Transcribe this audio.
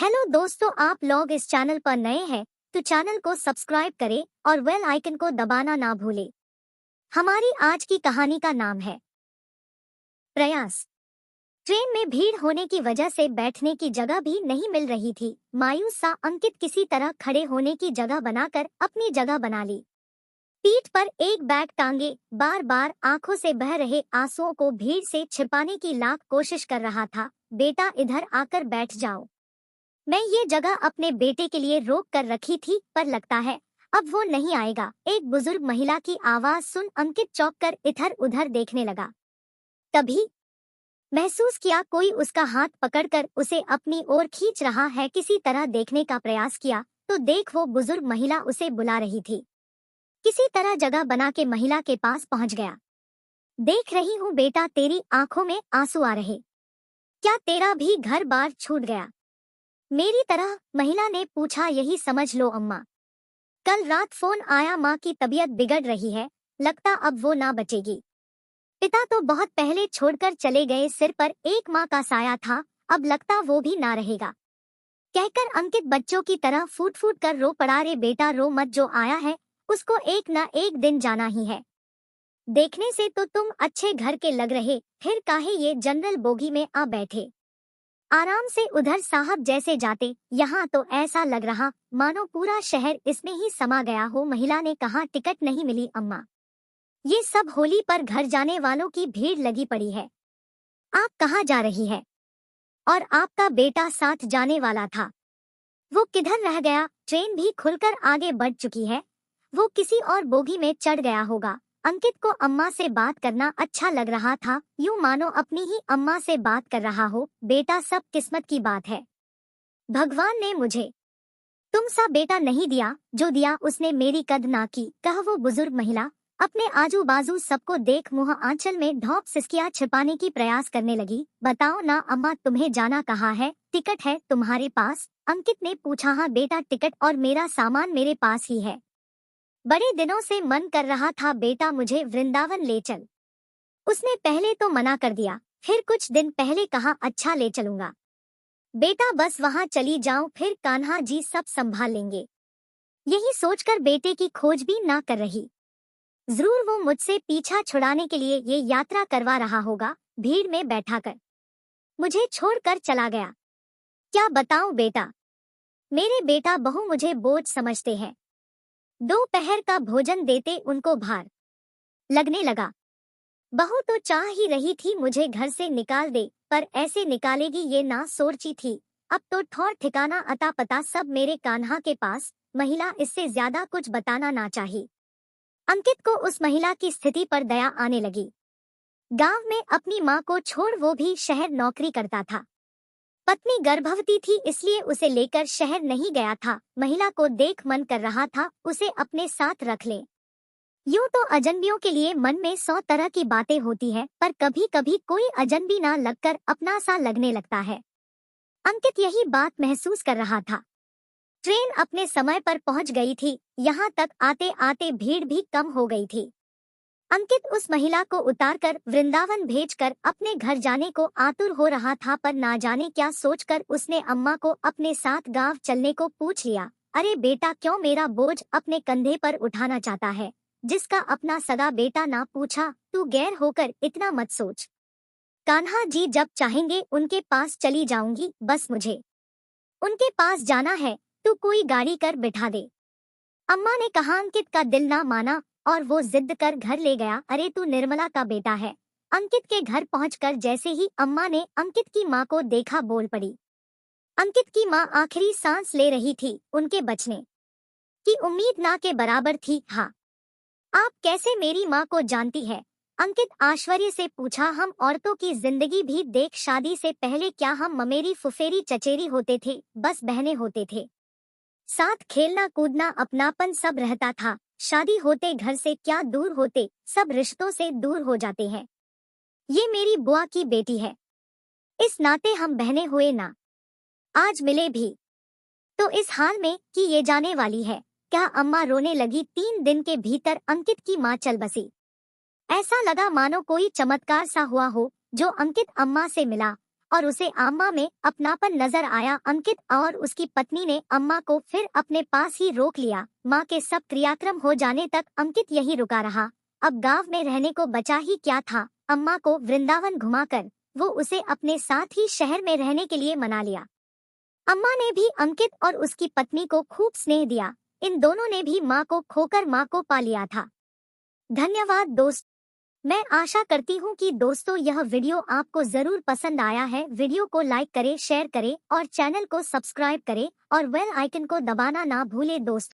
Hello दोस्तों, आप लोग इस चैनल पर नए हैं तो चैनल को सब्सक्राइब करें और बेल आइकन को दबाना ना भूलें। हमारी आज की कहानी का नाम है प्रयास। ट्रेन में भीड़ होने की वजह से बैठने की जगह भी नहीं मिल रही थी। मायूस सा अंकित किसी तरह खड़े होने की जगह बनाकर अपनी जगह बना ली। पीठ पर एक बैग टांगे बार बार आंखों से बह रहे आंसुओं को भीड़ से छिपाने की लाख कोशिश कर रहा था। बेटा, इधर आकर बैठ जाओ। मैं ये जगह अपने बेटे के लिए रोक कर रखी थी, पर लगता है अब वो नहीं आएगा। एक बुजुर्ग महिला की आवाज सुन अंकित चौंक कर इधर उधर देखने लगा। तभी महसूस किया कोई उसका हाथ पकड़कर उसे अपनी ओर खींच रहा है। किसी तरह देखने का प्रयास किया तो देख वो बुजुर्ग महिला उसे बुला रही थी। किसी तरह जगह बना के महिला के पास पहुंच गया। देख रही हूँ बेटा, तेरी आंखों में आंसू आ रहे। क्या तेरा भी घर बार छूट गया मेरी तरह? महिला ने पूछा। यही समझ लो अम्मा, कल रात फोन आया, माँ की तबीयत बिगड़ रही है, लगता अब वो ना बचेगी। पिता तो बहुत पहले छोड़कर चले गए, सिर पर एक माँ का साया था, अब लगता वो भी ना रहेगा। कहकर अंकित बच्चों की तरह फूट फूट कर रो पड़ा। रे बेटा रो मत, जो आया है उसको एक ना एक दिन जाना ही है। देखने से तो तुम अच्छे घर के लग रहे, फिर काहे ये जनरल बोगी में आ बैठे? आराम से उधर साहब जैसे जाते, यहाँ तो ऐसा लग रहा मानो पूरा शहर इसमें ही समा गया हो। महिला ने कहा, टिकट नहीं मिली अम्मा, ये सब होली पर घर जाने वालों की भीड़ लगी पड़ी है। आप कहाँ जा रही है? और आपका बेटा साथ जाने वाला था, वो किधर रह गया? ट्रेन भी खुलकर आगे बढ़ चुकी है, वो किसी और बोगी में चढ़ गया होगा। अंकित को अम्मा से बात करना अच्छा लग रहा था, यूं मानो अपनी ही अम्मा से बात कर रहा हो। बेटा, सब किस्मत की बात है, भगवान ने मुझे तुम सा बेटा नहीं दिया, जो दिया उसने मेरी कद ना की। कह वो बुजुर्ग महिला अपने आजू बाजू सबको देख मुंह आंचल में ढोंप सिसकियां छिपाने की प्रयास करने लगी। बताओ ना अम्मा, तुम्हें जाना कहाँ है? टिकट है तुम्हारे पास? अंकित ने पूछा। हाँ बेटा, टिकट और मेरा सामान मेरे पास ही है। बड़े दिनों से मन कर रहा था बेटा, मुझे वृंदावन ले चल। उसने पहले तो मना कर दिया, फिर कुछ दिन पहले कहा अच्छा ले चलूंगा। बेटा बस वहां चली जाऊं, फिर कान्हा जी सब संभाल लेंगे। यही सोचकर बेटे की खोज भी ना कर रही। जरूर वो मुझसे पीछा छुड़ाने के लिए ये यात्रा करवा रहा होगा। भीड़ में बैठाकर मुझे छोड़कर चला गया। क्या बताऊं बेटा, मेरे बेटा बहू मुझे बोझ समझते हैं। दोपहर का भोजन देते उनको भार लगने लगा। बहू तो चाह ही रही थी मुझे घर से निकाल दे, पर ऐसे निकालेगी ये ना सोची थी। अब तो ठौर ठिकाना अता पता सब मेरे कान्हा के पास। महिला इससे ज्यादा कुछ बताना ना चाही। अंकित को उस महिला की स्थिति पर दया आने लगी। गांव में अपनी माँ को छोड़ वो भी शहर नौकरी करता था। पत्नी गर्भवती थी, इसलिए उसे लेकर शहर नहीं गया था। महिला को देख मन कर रहा था उसे अपने साथ रख ले। यूं तो अजनबियों के लिए मन में 100 तरह की बातें होती है, पर कभी कभी कोई अजनबी ना लगकर अपना सा लगने लगता है। अंकित यही बात महसूस कर रहा था। ट्रेन अपने समय पर पहुंच गई थी, यहाँ तक आते आते भीड़ भी कम हो गई थी। अंकित उस महिला को उतारकर वृंदावन भेजकर अपने घर जाने को आतुर हो रहा था, पर ना जाने क्या सोचकर उसने अम्मा को अपने साथ गांव चलने को पूछ लिया। अरे बेटा, क्यों मेरा बोझ अपने कंधे पर उठाना चाहता है? जिसका अपना सगा बेटा ना पूछा, तू गैर होकर इतना मत सोच। कान्हा जी जब चाहेंगे उनके पास चली जाऊंगी, बस मुझे उनके पास जाना है, तू कोई गाड़ी कर बिठा दे। अम्मा ने कहा। अंकित का दिल ना माना और वो जिद कर घर ले गया। अरे तू निर्मला का बेटा है। अंकित के घर पहुंचकर जैसे ही अम्मा ने अंकित की माँ को देखा, बोल पड़ी। अंकित की माँ आखिरी सांस ले रही थी, उनके बचने की उम्मीद ना के बराबर थी। हाँ, आप कैसे मेरी माँ को जानती है? अंकित आश्चर्य से पूछा। हम औरतों की जिंदगी भी देख, शादी से पहले क्या हम ममेरी फुफेरी चचेरी होते थे? बस बहनें होते थे, साथ खेलना कूदना अपनापन सब रहता था। शादी होते घर से क्या दूर होते, सब रिश्तों से दूर हो जाते हैं। ये मेरी बुआ की बेटी है, इस नाते हम बहने हुए ना आज मिले भी तो इस हाल में कि ये जाने वाली है। क्या अम्मा रोने लगी। 3 दिन के भीतर अंकित की माँ चल बसी। ऐसा लगा मानो कोई चमत्कार सा हुआ हो। जो अंकित अम्मा से मिला, और उसे अम्मा में अपनापन नजर आया। अंकित और उसकी पत्नी ने अम्मा को फिर अपने पास ही रोक लिया। माँ के सब क्रियाक्रम हो जाने तक अंकित यही रुका रहा। अब गांव में रहने को बचा ही क्या था। अम्मा को वृंदावन घुमाकर वो उसे अपने साथ ही शहर में रहने के लिए मना लिया। अम्मा ने भी अंकित और उसकी पत्नी को खूब स्नेह दिया। इन दोनों ने भी माँ को खोकर माँ को पा लिया था। धन्यवाद दोस्त। मैं आशा करती हूँ कि दोस्तों यह वीडियो आपको जरूर पसंद आया है। वीडियो को लाइक करें, शेयर करें और चैनल को सब्सक्राइब करें और बेल आइकन को दबाना ना भूलें दोस्त।